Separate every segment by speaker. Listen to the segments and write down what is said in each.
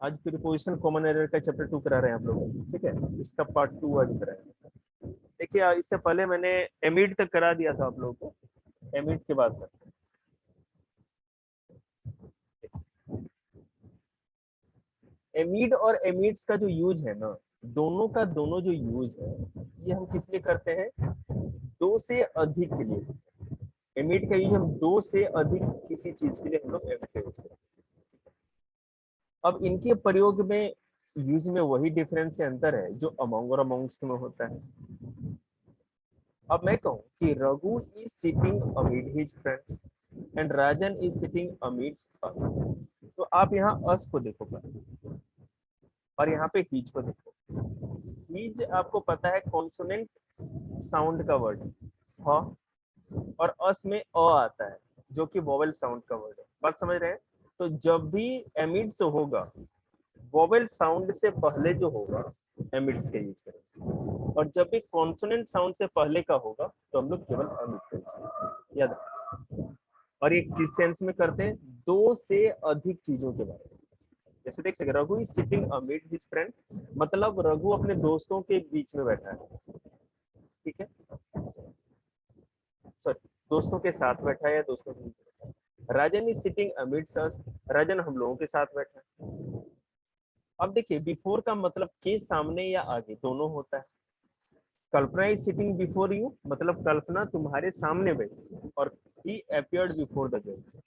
Speaker 1: आज preposition common error का chapter 2 करा रहे हैं आप लोग, ठीक है। इसका पार्ट 2 आज करा रहे हैं। देखिए इससे पहले मैंने एमिड तक करा दिया था आप लोगों को, एमिड के बाद करते हैं। एमिड और एमिड्स का जो यूज है ना, दोनों का दोनों जो यूज है, ये हम किस लिए करते हैं? दो से अधिक के लिए। एमिड का यूज हम दो से अधिक किसी चीज के लिए हम लोग एमिड का यूज करते हैं। अब इनके प्रयोग में यूज में वही डिफरेंस से अंतर है जो अमंग और अमंगस्ट में होता है। अब मैं कहूं कि Raghu is sitting amid his friends and Rajan is sitting amidst us, तो आप यहाँ अस को देखो पहले और यहाँ पे हिज को देखो। हिज आपको पता है कॉन्सोनेंट साउंड का वर्ड है, और अस में अ आता है जो कि वोवेल साउंड का वर्ड है। बात समझ रहे हैं? तो जब भी एमिड्स होगा, वोवेल साउंड से पहले जो होगा एमिड्स का यूज करेंगे, और जब भी कॉन्सोनेंट साउंड से पहले का होगा तो हम लोग केवल एमिड का यूज करेंगे। याद रखिए। और ये किस सेंस में करते हैं? दो से अधिक चीजों के बारे में। जैसे देख सकते, Raghu is sitting amid his friend, मतलब रघु अपने दोस्तों के बीच में बैठा है, ठीक है। सॉरी, दोस्तों के साथ बैठा है या दोस्तों के बीच में बैठा है। राजन इज सिटिंग अमिड्स अस, राजन हम लोगों के साथ बैठा है। अब देखिए, बिफोर का मतलब के सामने या आगे दोनों होता है। कल्पना इज सिटिंग बिफोर यू, मतलब कल्पना तुम्हारे सामने बैठी, और ही अपीयर्ड बिफोर द जज।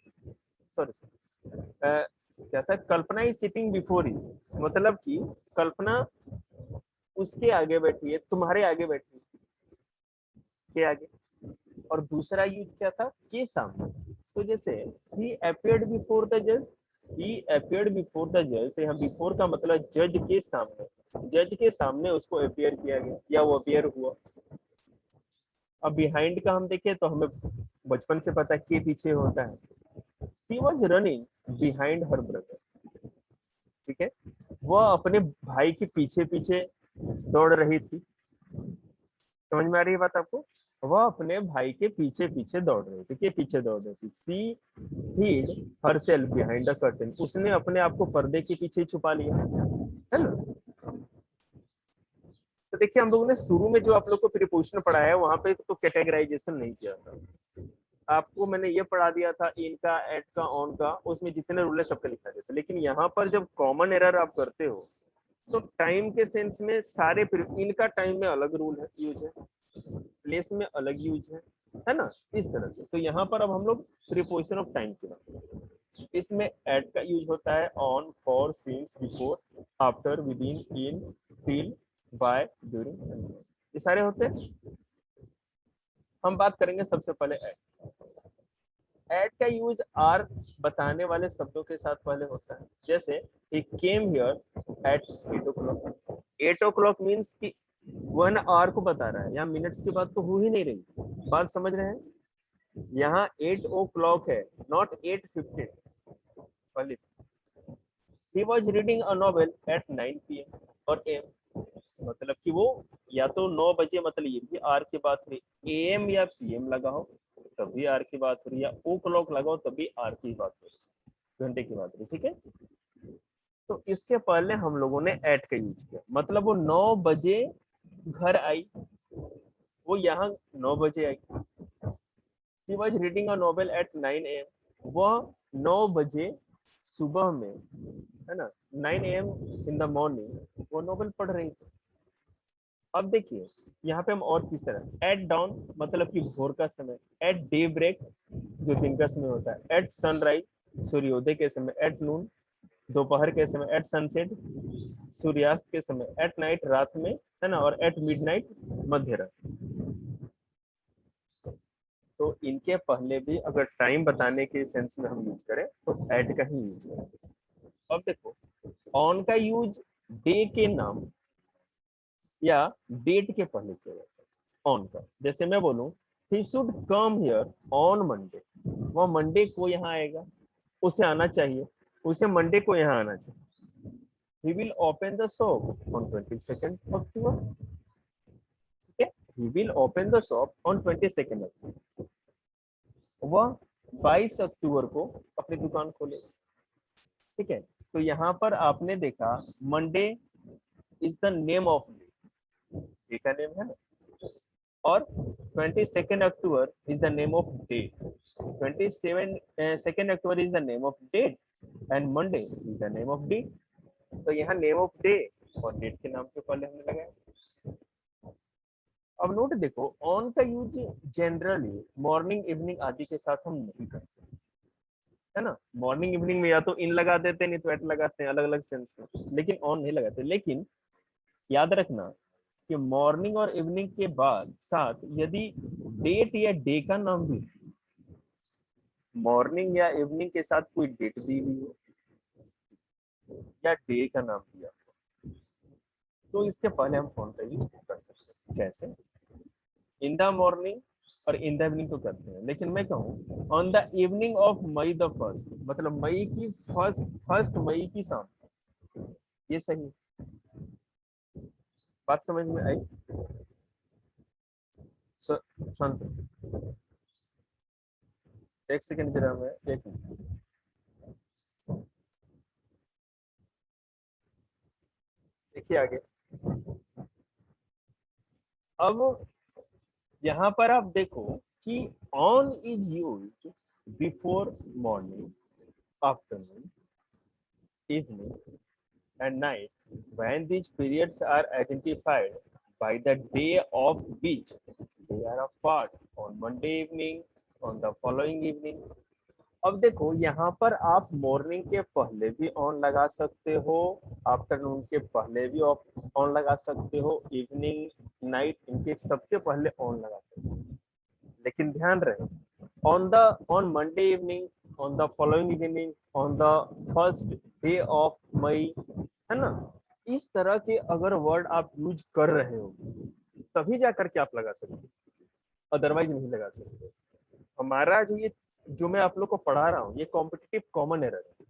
Speaker 1: सॉरी, क्या था? कल्पना इज सिटिंग बिफोर यू, मतलब कि कल्पना उसके आगे बैठी है, तुम्हारे आगे बैठी है, के आगे। और दूसरा यूज क्या था? के सामने। तो जैसे ही अपीयर्ड बिफोर द जज, ही अपीयर्ड बिफोर द जज, तो यहाँ बिफोर का मतलब जज के सामने, जज के सामने उसको अपीयर किया गया या वो अपीयर हुआ। अब बिहाइंड का हम देखें तो हमें बचपन से पता है के पीछे होता है। She was running behind her brother, ठीक है। वह अपने भाई के पीछे पीछे दौड़ रही थी। समझ में आ रही है बात आपको? वह अपने भाई के पीछे पीछे दौड़ रही थी। के पीछे दौड़ रही थी। सी hid herself behind the curtain, उसने अपने आप को पर्दे के पीछे छुपा लिया, है ना। तो देखिए, हम लोगों ने शुरू में जो आप लोग को प्रीपोजिशन पढ़ाया है, वहां पे तो कैटेगराइजेशन नहीं किया था। आपको मैंने ये पढ़ा दिया था इन का, एट का, ऑन का, उसमें जितने रूल है सबका लिखा देता। लेकिन यहाँ पर जब कॉमन एरर आप करते हो तो टाइम के सेंस में सारे इनका टाइम में अलग रूल है, यूज है, प्लेस में अलग यूज है ना, इस तरह से। तो यहाँ पर अब हम लोग प्रीपोजिशन ऑफ टाइम की बात करें। इसमें एट का यूज होता है on, for, since, before, after, with in, till, by, during, ये सारे होते हैं। हम बात करेंगे सबसे पहले एट का यूज आर बताने वाले शब्दों के साथ पहले होता है। जैसे he came here at 8 o'clock, 8 o'clock means कि 1 आवर को बता रहा है। यहाँ मिनट्स की बात तो हो ही नहीं रही। बात समझ रहे हैं? यहाँ 8 o'clock है, नॉट 8:15 पहले। he was reading a novel at 9 PM और AM, मतलब कि वो या तो 9 बजे, मतलब ये भी आर की बात हुई, AM या PM लगाओ तब भी आर की बात हो रही, या ओ क्लॉक लगाओ तब भी आर की बात हो रही, घंटे की बात हो रही, ठीक है। तो इसके पहले हम लोगों ने एट का यूज किया, मतलब वो 9 बजे घर आई, वो यहाँ 9 बजे आई। She was reading a novel at 9 AM, वह 9 बजे सुबह में, है ना, 9 AM इन द मॉर्निंग वो नॉवेल पढ़ रही थी। अब देखिए यहाँ पे हम और किस तरह, एट डाउन मतलब कि भोर का समय, एट डे ब्रेक जो दिन का समय होता है, एट सनराइज सूर्योदय के समय, एट नून दोपहर के समय, एट सनसेट सूर्यास्त के समय, एट नाइट रात में, है ना, और एट मिडनाइट मध्य रात। तो इनके पहले भी अगर टाइम बताने के सेंस में हम यूज करें तो एट का ही यूज करें। अब देखो, ऑन का यूज डे के नाम या डेट के पहले किया जाता है, ऑन का। जैसे मैं बोलूं he should come here on Monday, वो मंडे को यहाँ आएगा, उसे आना चाहिए, उसे मंडे को यहाँ आना चाहिए। He will open the shop on 22nd अक्टूबर, ठीक है। He will open the shop on 22nd अक्टूबर, वह 22 अक्टूबर को अपनी दुकान खोलेगा, ठीक है। तो यहाँ पर आपने देखा Monday is the name of day का नेम है ना, और 22 October is the name of day, 27 October is the name of date and Monday is the name of day. तो यहाँ नेम ऑफ डे और डेट के नाम के पहले हमने लगाया। अब नोट देखो, ऑन का यूज जनरली मॉर्निंग इवनिंग आदि के साथ हम नहीं करते, है ना। मॉर्निंग इवनिंग में या तो इन लगा देते हैं, नहीं तो एट लगाते हैं, अलग अलग सेंस में, लेकिन ऑन नहीं लगाते। लेकिन याद रखना कि मॉर्निंग और इवनिंग के बाद साथ यदि डेट या डे का नाम भी, मॉर्निंग या इवनिंग के साथ कोई डेट दी हुई हो या डे का नाम दिया, तो इसके पहले हम फोन का यूज कर सकते हैं। कैसे? इन द मॉर्निंग और इन द इवनिंग तो करते हैं, लेकिन मैं कहूँ on the evening of May the first, मतलब मई की फर्स्ट मई की शाम, ये सही बात समझ में आई? शांत एक सेकंड जरा, मैं एक मिनट। देखिए आगे, अब यहाँ पर आप देखो कि on is used before morning, afternoon, evening and night when these periods are identified by the day of which they are apart, on Monday evening, on the following evening। अब देखो यहाँ पर आप मॉर्निंग के पहले भी ऑन लगा सकते हो, आफ्टरनून के पहले भी ऑन लगा सकते हो, इवनिंग नाइट इनके सबके पहले ऑन लगा सकते हो। लेकिन ध्यान रहे, on Monday evening, on the following evening, on the first day of May, है ना, इस तरह के अगर वर्ड आप यूज कर रहे हो तभी जाकर के आप लगा सकते हो, अदरवाइज नहीं लगा सकते। हमारा जो मैं आप लोग को पढ़ा रहा हूँ ये कॉम्पिटिटिव कॉमन एरर है,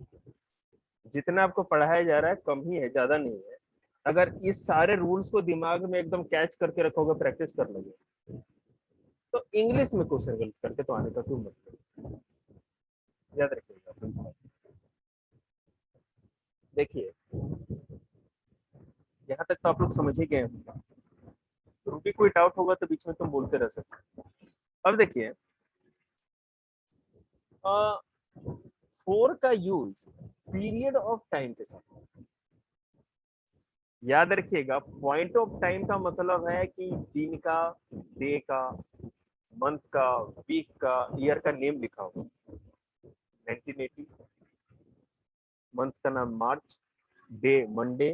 Speaker 1: जितना आपको पढ़ाया जा रहा है कम ही है, ज्यादा नहीं है। अगर इस सारे रूल्स को दिमाग में एकदम कैच करके रखोगे, प्रैक्टिस कर लोगे, तो इंग्लिश में क्वेश्चन गलत करके तो आने का कोई मतलब, याद रखिएगा। देखिए यहाँ तक तो आप लोग समझ ही गए होंगे, तो भी कोई डाउट होगा तो बीच में तुम बोलते रह सकते। अब देखिए फोर का यूज पीरियड ऑफ टाइम के साथ, याद रखिएगा पॉइंट ऑफ टाइम का मतलब है कि दिन का, डे का, मंथ का, वीक का, ईयर का नेम लिखा हो। 1980 मंथ का नाम मार्च, डे मंडे,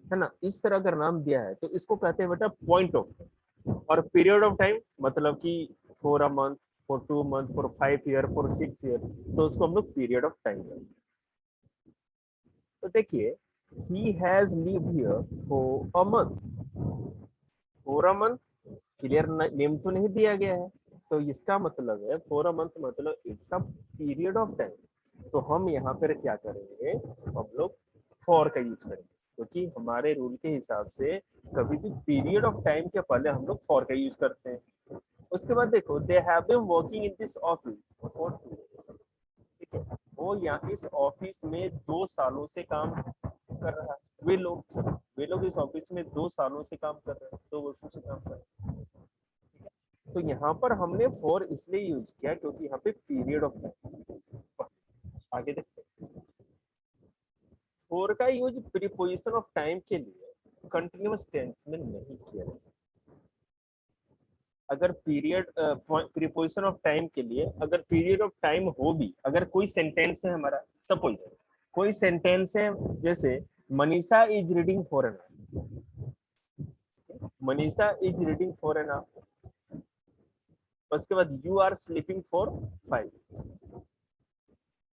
Speaker 1: है ना, इस तरह अगर नाम दिया है तो इसको कहते हैं बेटा पॉइंट ऑफ टाइम। और पीरियड ऑफ टाइम मतलब कि for a month, for 2 month, for 5 year, for 6 year, तो उसको हम लोग पीरियड ऑफ टाइम कहते हैं। तो देखिए he has lived here for a month, for a month clear name तो नहीं दिया गया है, तो इसका मतलब है for a month मतलब it's a period of time. तो हम यहाँ पर क्या करेंगे, हम लोग फॉर का यूज करेंगे, क्योंकि हमारे रूल के हिसाब से कभी भी पीरियड ऑफ टाइम के पहले हम लोग फॉर का यूज करते हैं। उसके बाद देखो they have been working in this office for 2 years, ठीक है, वो यहाँ इस ऑफिस में 2 सालों से काम कर रहा है। वे लोग इस ऑफिस में 2 सालों से काम कर रहे हैं, 2 वर्षों से काम कर रहे हैं। तो यहाँ पर हमने फॉर इसलिए यूज किया क्योंकि यहाँ पे पीरियड ऑफ टाइम। आगे देखते हैं, फॉर का यूज प्रीपोजिशन ऑफ टाइम के लिए कंटिन्यूअस टेंस में नहीं किया जा सकता। अगर पीरियड प्रीपोजिशन ऑफ टाइम के लिए अगर पीरियड ऑफ टाइम हो भी, अगर कोई सेंटेंस है हमारा, सपोज कोई सेंटेंस है जैसे Manisha is reading for an hour, Manisha is reading for an hour, उसके बाद you are sleeping for 5 years।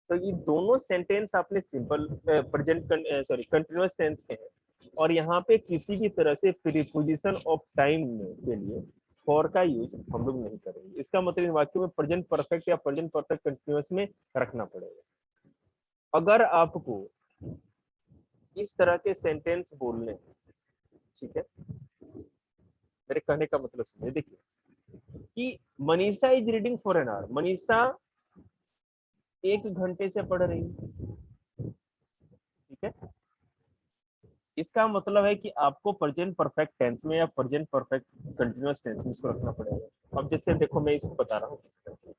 Speaker 1: तो ये दोनों सेंटेंस आपने सिंपल प्रेजेंट कंटिन्यूअस टेंस के हैं, और यहाँ पे किसी भी तरह से प्रीपोजिशन ऑफ टाइम के लिए फॉर का यूज हम लोग नहीं करेंगे। इसका मतलब इन वाक्यों में प्रेजेंट परफेक्ट या प्रेजेंट परफेक्ट कंटिन्यूअस में रखना पड़ेगा। अगर आपको इस तरह के सेंटेंस बोलने, ठीक है, मेरे कहने का मतलब सुनिए, देखिए कि Manisha is reading for an hour, Manisha 1 घंटे से पढ़ रही है, इसका मतलब है कि आपको प्रेजेंट परफेक्ट टेंस में या प्रेजेंट परफेक्ट कंटिन्यूअस टेंस में इसको रखना पड़ेगा। अब जैसे देखो मैं इसको बता रहा हूँ किस तरह से।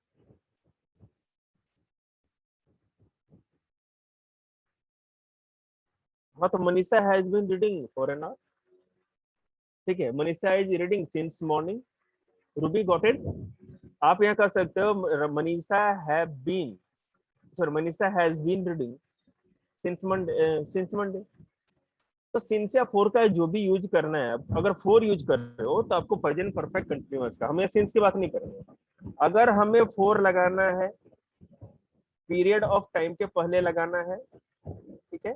Speaker 1: हाँ तो Manisha has been reading for an hour. ठीक है, Manisha is reading since morning. Ruby got it. आप यहाँ कर सकते हो Manisha have been, sorry Manisha has been reading since Monday, since Monday. तो सिंस या फोर का जो भी यूज करना है, अगर फोर यूज कर रहे हो तो आपको प्रेजेंट परफेक्ट कंटिन्यूअस का, हमें सिंस की बात नहीं करेंगे। अगर हमें फोर लगाना है, पीरियड ऑफ टाइम के पहले लगाना है, ठीक है,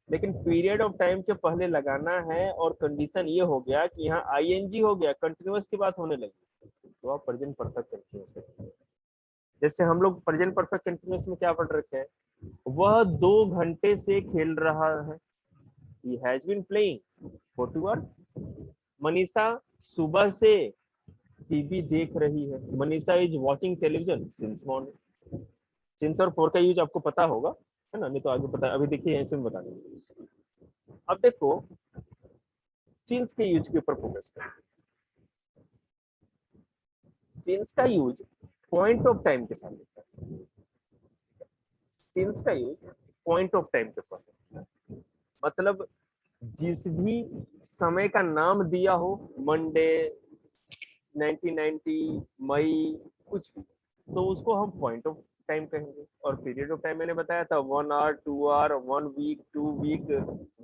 Speaker 1: लेकिन पीरियड ऑफ टाइम के पहले लगाना है और कंडीशन ये हो गया कि यहाँ आईएनजी हो गया, कंटिन्यूअस की बात होने लगी, तो आप प्रेजेंट परफेक्ट कंटिन्यूअस। जैसे हम लोग प्रेजेंट परफेक्ट कंटिन्यूअस में क्या पढ़ रखे हैं, वह 2 घंटे से खेल रहा है, he has been playing for 2 hours। Manisha सुबह से टीवी देख रही है, Manisha is watching television since morning. Since और फोर का यूज आपको पता होगा, है ना, नहीं तो आगे पता, अभी देखिए ऐसे में बता देंगे। अब देखो सिंस के यूज के ऊपर फोकस करें। सिंस का यूज पॉइंट ऑफ टाइम के साथ होता है। सिंस का यूज पॉइंट ऑफ टाइम के ऊपर, मतलब जिस भी समय का नाम दिया हो, मंडे, 1990, मई, कुछ भी, तो उसको हम पॉइंट ऑफ टाइम कहेंगे। और पीरियड ऑफ टाइम मैंने बताया था 1 hour, 2 hour, 1 week, 2 week,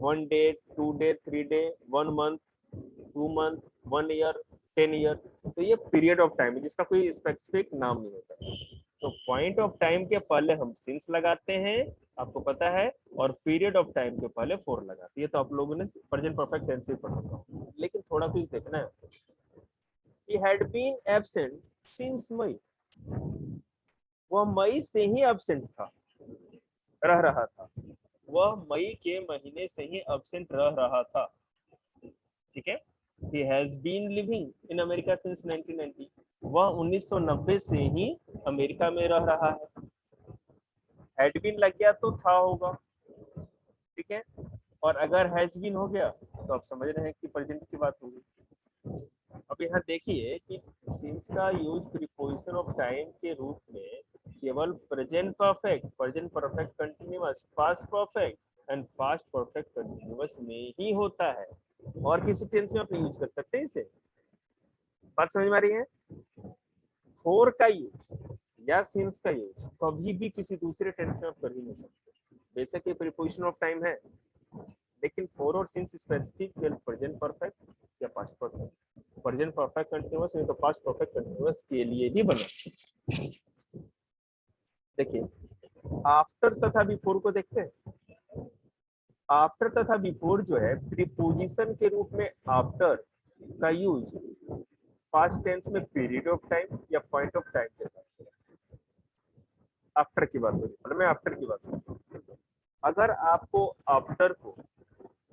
Speaker 1: 1 day, 2 day, 3 day, 1 month, 2 month, 1 year, 10 year. तो ये पीरियड ऑफ टाइम है जिसका कोई स्पेसिफिक नाम नहीं होता। तो पॉइंट ऑफ टाइम के पहले हम सिंस लगाते हैं, आपको पता है, और पीरियड ऑफ टाइम के पहले फोर लगाते हैं। तो आप लोगों ने प्रेजेंट परफेक्ट टेंस ही पढ़ा था, लेकिन थोड़ा कुछ देखना है। He had been absent since May। वह मई से ही एब्सेंट था, रह रहा था। वह मई के महीने से ही एब्सेंट रह रहा था, ठीक है। He has been living in America since 1990। वह 1990 से ही अमेरिका में रह रहा है। Had been लग गया तो था होगा, ठीक है। और अगर हैज बीन हो गया तो आप समझ रहे हैं कि प्रेजेंट की बात होगी। अब यहाँ देखिए कि सिंस का यूज प्रीपोजिशन ऑफ टाइम के रूप में केवल present perfect, present perfect continuous, past perfect and past perfect continuous में ही होता है। और किसी टेंस में आप यूज कर सकते हैं इसे। बात समझ में आ रही है। फोर का यूज या सिंस का यूज कभी भी किसी दूसरे टेंस में आप कर ही नहीं सकते। बेशक ये प्रीपोजिशन ऑफ टाइम है, लेकिन फोर और सिंस स्पेसिफिक केवल प्रेजेंट परफेक्ट या past perfect, present perfect continuous नहीं तो पास्ट परफेक्ट कंटिन्यूअस के लिए ही बना। देखिए आफ्टर तथा बिफोर को देखते हैं। आफ्टर तथा बिफोर जो है प्रीपोजिशन के रूप में आफ्टर का यूज पास्ट टेंस में पीरियड ऑफ टाइम या पॉइंट ऑफ टाइम के साथ। आफ्टर की बात हो रही है, मैं आफ्टर की बात कर रही हूँ। अगर आपको आफ्टर को,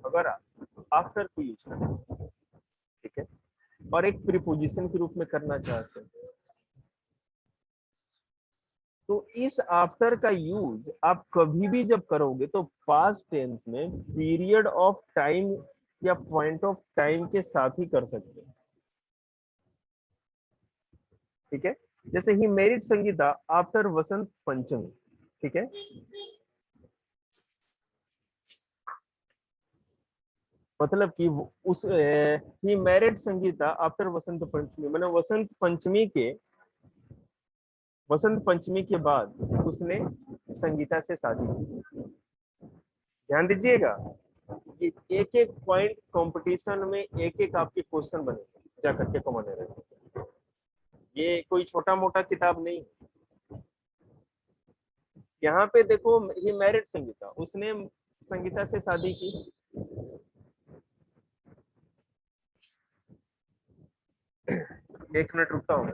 Speaker 1: अगर आप आफ्टर को यूज करना चाहते हैं, ठीक है, और एक प्रीपोजिशन के रूप में करना चाहते हैं, तो इस आफ्टर का यूज आप कभी भी जब करोगे तो पास्ट टेंस में पीरियड ऑफ टाइम या पॉइंट ऑफ टाइम के साथ ही कर सकते हैं, ठीक है। जैसे he married Sangeeta after Vasant Panchami, ठीक है। मतलब कि उस he married Sangeeta after Vasant Panchami, मैंने वसंत पंचमी के बाद उसने संगीता से शादी की। ध्यान दीजिएगा, ये एक एक पॉइंट कंपटीशन में एक एक आपके क्वेश्चन बने जाकर के कमाने रहे। ये कोई छोटा मोटा किताब नहीं। यहाँ पे देखो ये मैरिड संगीता, उसने संगीता से शादी की। एक मिनट रुकता हूँ।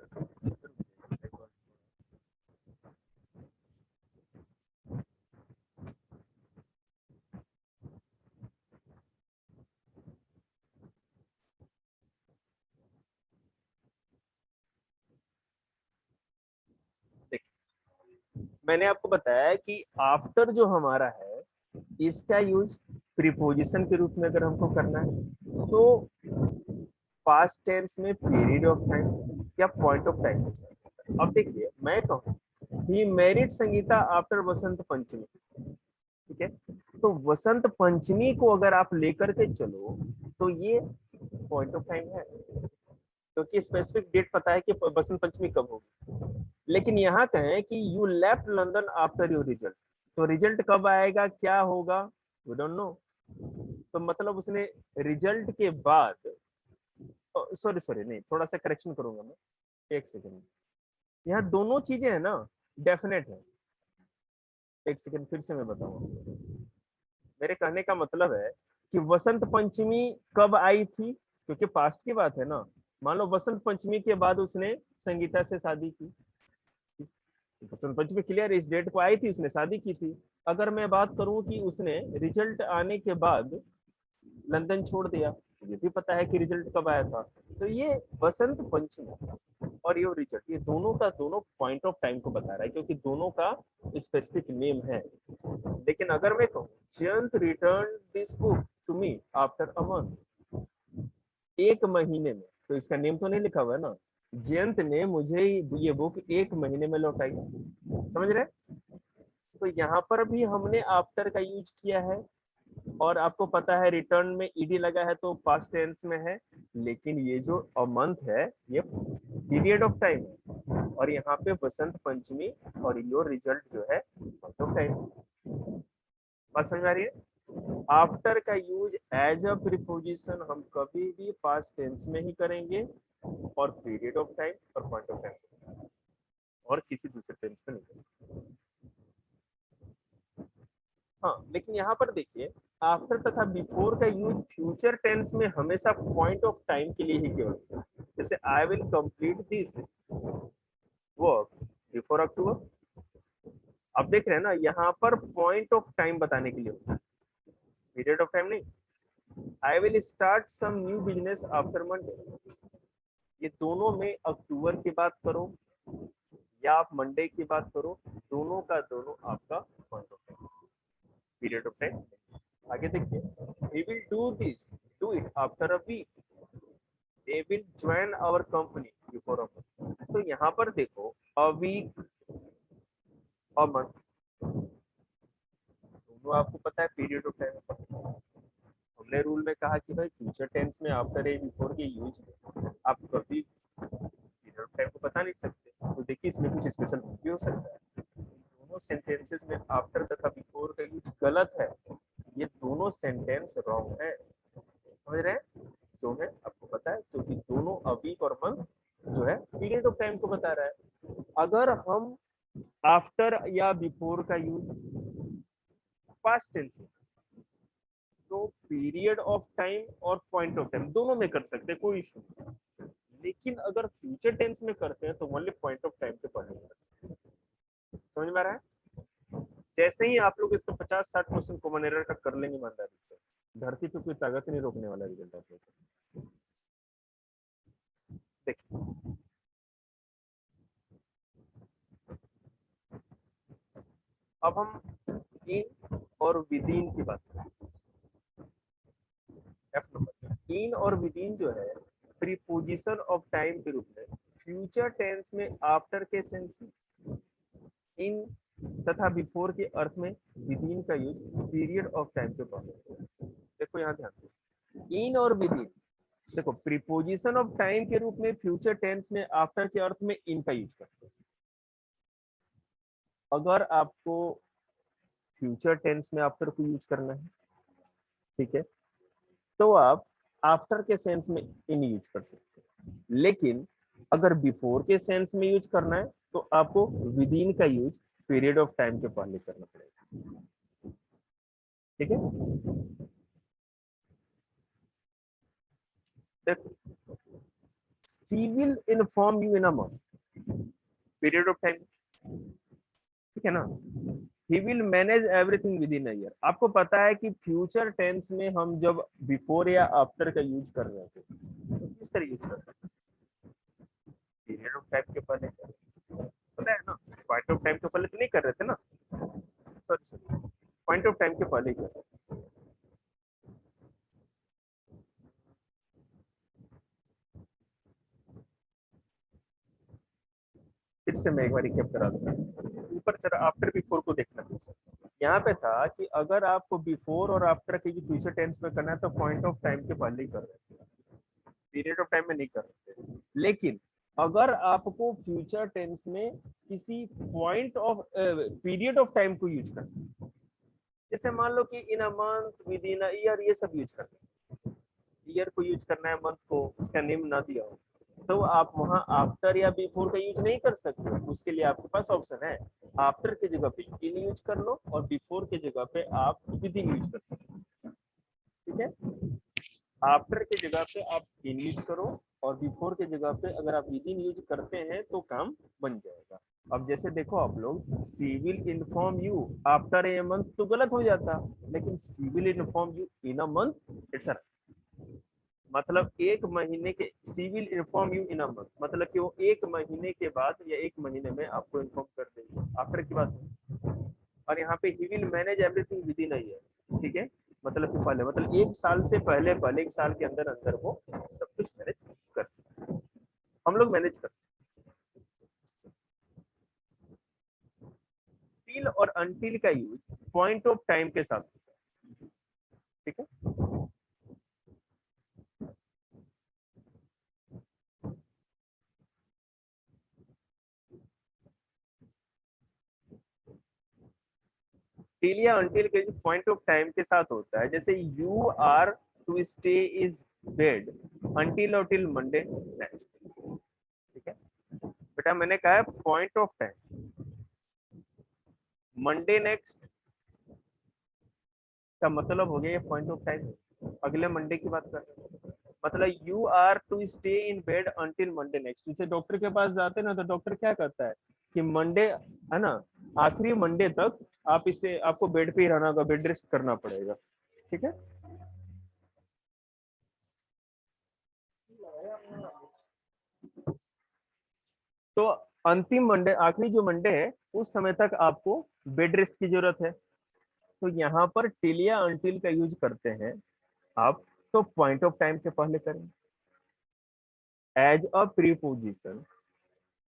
Speaker 1: मैंने आपको बताया कि आफ्टर जो हमारा है इसका यूज प्रीपोजिशन के रूप में अगर हमको करना है तो पास्ट टेंस में पीरियड ऑफ टाइम या पॉइंट ऑफ टाइम के साथ। अब देखिए मैं कहूँ he married Sangeeta after Vasant Panchami, ठीक है, तो वसंत पंचमी को अगर आप लेकर के चलो तो ये पॉइंट ऑफ टाइम है, क्योंकि स्पेसिफिक डेट पता है कि बसंत पंचमी कब होगी। लेकिन यहाँ कहें कि you left London after your result, तो रिजल्ट कब आएगा, क्या होगा, वी डोंट नो। तो मतलब उसने रिजल्ट के बाद, सॉरी सॉरी नहीं, थोड़ा सा करेक्शन करूंगा मैं, एक सेकंड। यहाँ दोनों चीजें है ना, डेफिनेट है। एक सेकंड फिर से मैं बताऊंगा। मेरे कहने का मतलब है कि वसंत पंचमी कब आई थी, क्योंकि पास्ट की बात है ना। मान लो वसंत पंचमी के बाद उसने संगीता से शादी की, बसंत पंचमी क्लियर, इस डेट को आई थी, उसने शादी की थी। अगर मैं बात करूं कि उसने रिजल्ट आने के बाद लंदन छोड़ दिया, ये भी पता है कि रिजल्ट कब आया था। तो ये बसंत पंचमी और ये रिजल्ट, ये दोनों का दोनों पॉइंट ऑफ टाइम को बता रहा है, क्योंकि दोनों का स्पेसिफिक नेम है। लेकिन अगर मैं कहूँ Jayant return this book to me after a month, एक महीने में, तो इसका नेम तो नहीं लिखा हुआ है ना, जयंत ने मुझे ये बुक एक महीने में लौटाई, समझ रहे। तो यहाँ पर भी हमने आफ्टर का यूज किया है, और आपको पता है रिटर्न में ईडी लगा है तो पास्ट टेंस में है। लेकिन ये जो अ मंथ है ये पीरियड ऑफ टाइम है, और यहाँ पे बसंत पंचमी और योर रिजल्ट जो है पॉइंट ऑफ टाइम। बात समझ में आ रही है। आफ्टर का यूज एज अ प्रीपोजिशन हम कभी भी पास्ट टेंस में ही करेंगे, और पीरियड ऑफ टाइम और पॉइंट ऑफ टाइम, और किसी दूसरे टेंस में नहीं कर सकते। हाँ, लेकिन यहाँ पर देखिए आफ्टर तथा बिफोर का यूज फ्यूचर टेंस में हमेशा पॉइंट ऑफ टाइम के लिए ही केवल होता है। जैसे I will complete this work before October, आप देख रहे हैं ना, यहाँ पर पॉइंट ऑफ टाइम बताने के लिए होता है, पीरियड ऑफ टाइम नहीं। I will start some new business after Monday, ये दोनों में अक्टूबर की बात करो या आप मंडे की बात करो, दोनों का दोनों आपका point of time, period of time. आगे देखिए, he will do it after a week, they will join our company before a month। तो यहाँ पर देखो a week, a month, दोनों आपको पता है पीरियड ऑफ टाइम। हमने रूल में कहा कि भाई फ्यूचर टेंस में आफ्टर ए बिफोर के यूज आप कभी पीरियड ऑफ टाइम को बता नहीं सकते। तो देखिए इसमें कुछ स्पेशल भी हो सकता है। दोनों सेंटेंसेस में आफ्टर तथा बिफोर का यूज गलत है, ये दोनों सेंटेंस रॉन्ग है, समझ रहे हैं क्यों है, आपको पता है क्योंकि दोनों अ वीक और मंथ जो है पीरियड ऑफ टाइम को बता रहा है। अगर हम आफ्टर या बिफोर का यूज पास्ट टेंस में, तो पीरियड ऑफ टाइम और पॉइंट ऑफ टाइम दोनों में कर सकते हैं, कोई इशू नहीं। लेकिन अगर फ्यूचर टेंस में करते हैं तो ओनली पॉइंट ऑफ टाइम पे पढ़ने हैं। समझ में आ रहा है। जैसे ही आप लोग इसको 50-60 क्वेश्चन कॉमन एरर का कर लेंगे ईमानदारी से, धरती पे कोई ताकत नहीं रोकने वाला रिजल्ट आप लोग। देखिए अब हम इन और विदिन की बात करें। एफ नंबर, इन और विदिन जो है प्रीपोजिशन ऑफ टाइम के रूप में फ्यूचर टेंस में आफ्टर के सेंस में, इन तथा बिफोर के अर्थ में विदिन का यूज पीरियड ऑफ टाइम के पहले। देखो यहाँ ध्यान दो, इन और विदिन, देखो प्रीपोजिशन ऑफ टाइम के रूप में फ्यूचर टेंस में आफ्टर के अर्थ में इन का यूज करते हैं। अगर आपको फ्यूचर टेंस में आफ्टर को यूज करना है, ठीक है, तो आप आफ्टर के सेंस में इन यूज कर सकते हैं। लेकिन अगर बिफोर के सेंस में यूज करना है तो आपको विद इन का यूज पीरियड ऑफ टाइम के पहले करना पड़ेगा, ठीक है। देखो, she will inform you in a month, period of time, ठीक है ना। He will manage everything within a year, आपको पता है कि फ्यूचर टेंस में हम जब बिफोर या आफ्टर का यूज कर रहे थे तो किस तरह यूज करते हैं, पीरियड ऑफ टाइम के पहले, पता है ना। पॉइंट ऑफ टाइम के पहले तो नहीं कर रहे थे ना, sorry sorry, point of time के पहले कर रहे थे। फिर से मैं एक बार रिकैप करा दूं, ऊपर चला आफ्टर बिफोर को देखना फिर से। यहाँ पे था कि अगर आपको बिफोर और आफ्टर के फ्यूचर टेंस में करना है तो पॉइंट ऑफ टाइम के पहले ही कर रहे हैं, पीरियड ऑफ टाइम में नहीं कर रहे। लेकिन अगर आपको फ्यूचर टेंस में किसी point of period of time को यूज करना है, जैसे मान लो कि in a month, within a year, ये सब यूज करना है, ईयर को यूज करना है, मंथ को उसका नेम ना दिया हो, तो आप वहां आफ्टर या बिफोर का यूज नहीं कर सकते। उसके लिए आपके पास ऑप्शन है, आफ्टर की जगह पे इन यूज कर लो और बिफोर की जगह पे आप विद इन यूज कर सकते हो। ठीक है, आफ्टर की जगह पे आप इन यूज करो और बिफोर की जगह पे अगर आप विद इन यूज करते हैं तो काम बन जाएगा। अब जैसे देखो आप लोग, she will inform you after a month तो गलत हो जाता, लेकिन she will inform you in a month it's, मतलब एक महीने के, she will inform you in a month मतलब कि वो एक महीने के बाद या एक महीने में आपको इन्फॉर्म कर देंगे, आफ्टर की बात है। और यहाँ पे ही will manage everything within a year, ठीक है, मतलब कि पहले, मतलब एक साल से पहले पहले एक साल के अंदर अंदर वो सब कुछ मैनेज कर, हम लोग मैनेज कर। टिल और अनटिल का यूज पॉइंट ऑफ टाइम के साथ, ठीक है। टिल या अनटिल के जो पॉइंट ऑफ टाइम के साथ होता है, जैसे you are to stay is bed until और टिल मंडे नेक्स्ट, ठीक है बेटा, मैंने कहा है point of time, Monday next का मतलब हो गया ये पॉइंट ऑफ टाइम, अगले मंडे की बात कर रहे हैं। मतलब you are to stay in bed until Monday next, जैसे डॉक्टर के पास जाते हैं ना तो डॉक्टर क्या करता है कि मंडे है ना, आखिरी मंडे तक आप इसे, आपको बेड पे ही रहना होगा, बेड रेस्ट करना पड़ेगा, ठीक है। तो अंतिम मंडे, आखिरी जो मंडे है उस समय तक आपको बेड रेस्ट की जरूरत है, तो यहाँ पर टिल या अंटिल का यूज करते हैं आप, तो पॉइंट ऑफ टाइम के पहले करें एज अ प्रीपोजिशन।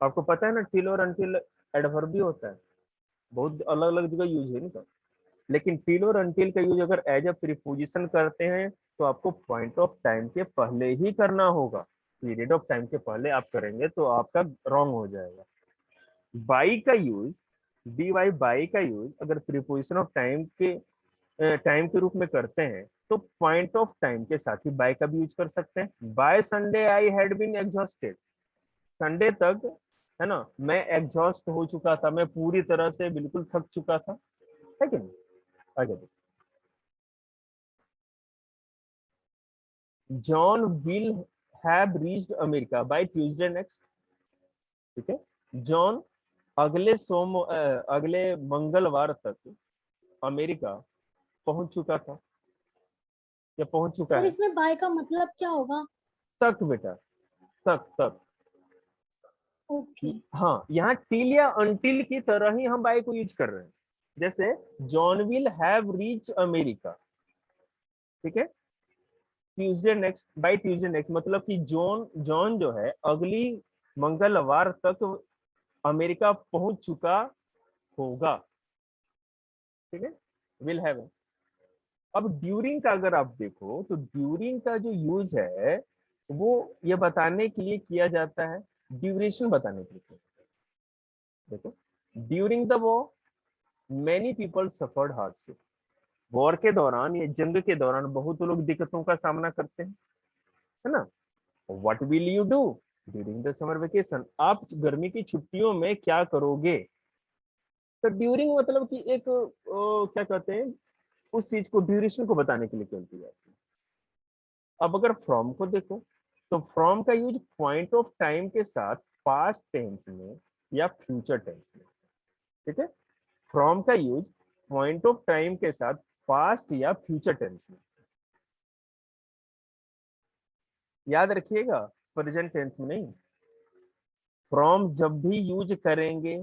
Speaker 1: आपको पता है ना टिल और अनटिल एडवर्ब भी होता है, बहुत अलग अलग जगह यूज है इनका, लेकिन टिल और अनटिल का यूज अगर एज अ प्रीपोजिशन करते हैं तो आपको पॉइंट ऑफ टाइम के पहले ही करना होगा, पीरियड ऑफ टाइम के पहले आप करेंगे तो आपका रॉन्ग हो जाएगा। बाई का यूज, बी वाई बाई का यूज अगर प्रीपोजिशन ऑफ टाइम के रूप में करते हैं तो पॉइंट ऑफ टाइम के साथ ही बाय का भी यूज कर सकते हैं। By Sunday I had been exhausted, Sunday तक है ना मैं एग्जॉस्ट हो चुका था, मैं पूरी तरह से बिल्कुल थक चुका था, है कि नहीं। आगे John will have reached America bye Tuesday next, ठीक है, जॉन अगले मंगलवार तक अमेरिका पहुंच चुका था या पहुंच चुका
Speaker 2: सर
Speaker 1: है।
Speaker 2: इसमें बाय का मतलब क्या होगा?
Speaker 1: तक बेटा, तक तक।
Speaker 2: ओके।
Speaker 1: हाँ, यहाँ टिल या अनटिल की तरह ही हम बाय को यूज कर रहे हैं, जैसे John will have reach America, ठीक है, Tuesday next by Tuesday next मतलब कि जॉन जॉन जो है अगली मंगलवार तक अमेरिका पहुंच चुका होगा, ठीक है, विल हैव। अब ड्यूरिंग का अगर आप देखो तो ड्यूरिंग का जो यूज है वो ये बताने के लिए किया जाता है, ड्यूरेशन बताने के लिए। देखो, during the war many people suffered hardship, war के दौरान या जंग के दौरान बहुत लोग दिक्कतों का सामना करते हैं, है ना। What will you do during the summer vacation, आप गर्मी की छुट्टियों में क्या करोगे। तो ड्यूरिंग मतलब कि एक क्या कहते हैं, उस चीज को ड्यूरेशन को बताने के लिए क्यों किया जाती है। अब अगर फ्रॉम को देखो तो फ्रॉम का यूज पॉइंट ऑफ टाइम के साथ पास्ट टेंस में या फ्यूचर टेंस में, ठीक है, फ्रॉम का यूज पॉइंट ऑफ टाइम के साथ पास्ट या फ्यूचर टेंस में, याद रखिएगा, प्रेजेंट टेंस में नहीं। फ्रॉम जब भी यूज करेंगे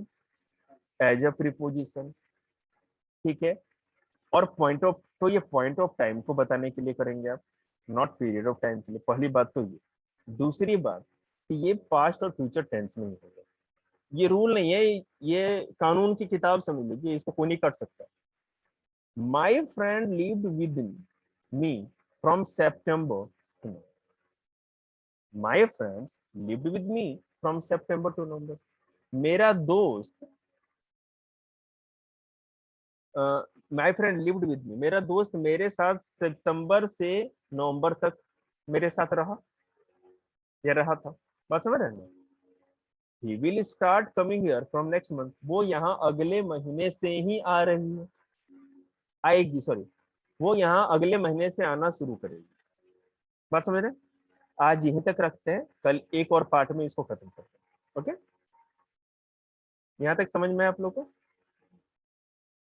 Speaker 1: एज अ प्रीपोजिशन, ठीक है, और पॉइंट ऑफ, तो ये पॉइंट ऑफ टाइम को बताने के लिए करेंगे आप, नॉट पीरियड ऑफ टाइम के लिए, पहली बात तो ये। दूसरी बात कि ये पास्ट और फ्यूचर टेंस में ही होगा, ये रूल नहीं है, ये कानून की किताब समझ लीजिए, इसको कोई नहीं कर सकता। My friend lived with me from September to November. My friends lived with me from September to November. मेरा दोस्त, my friend lived with me, मेरा दोस्त मेरे साथ सितंबर से नवंबर तक मेरे साथ रहा या रहा था। बात समझ रहे हैं? He will start coming here from next month। वो यहाँ अगले महीने से ही आ रही है, आएगी, सॉरी, वो यहाँ अगले महीने से आना शुरू करेगी। बात समझ रहे हैं? आज यहीं तक रखते हैं, कल एक और पार्ट में इसको खत्म करते हैं। ओके, यहाँ तक समझ में है आप लोग को?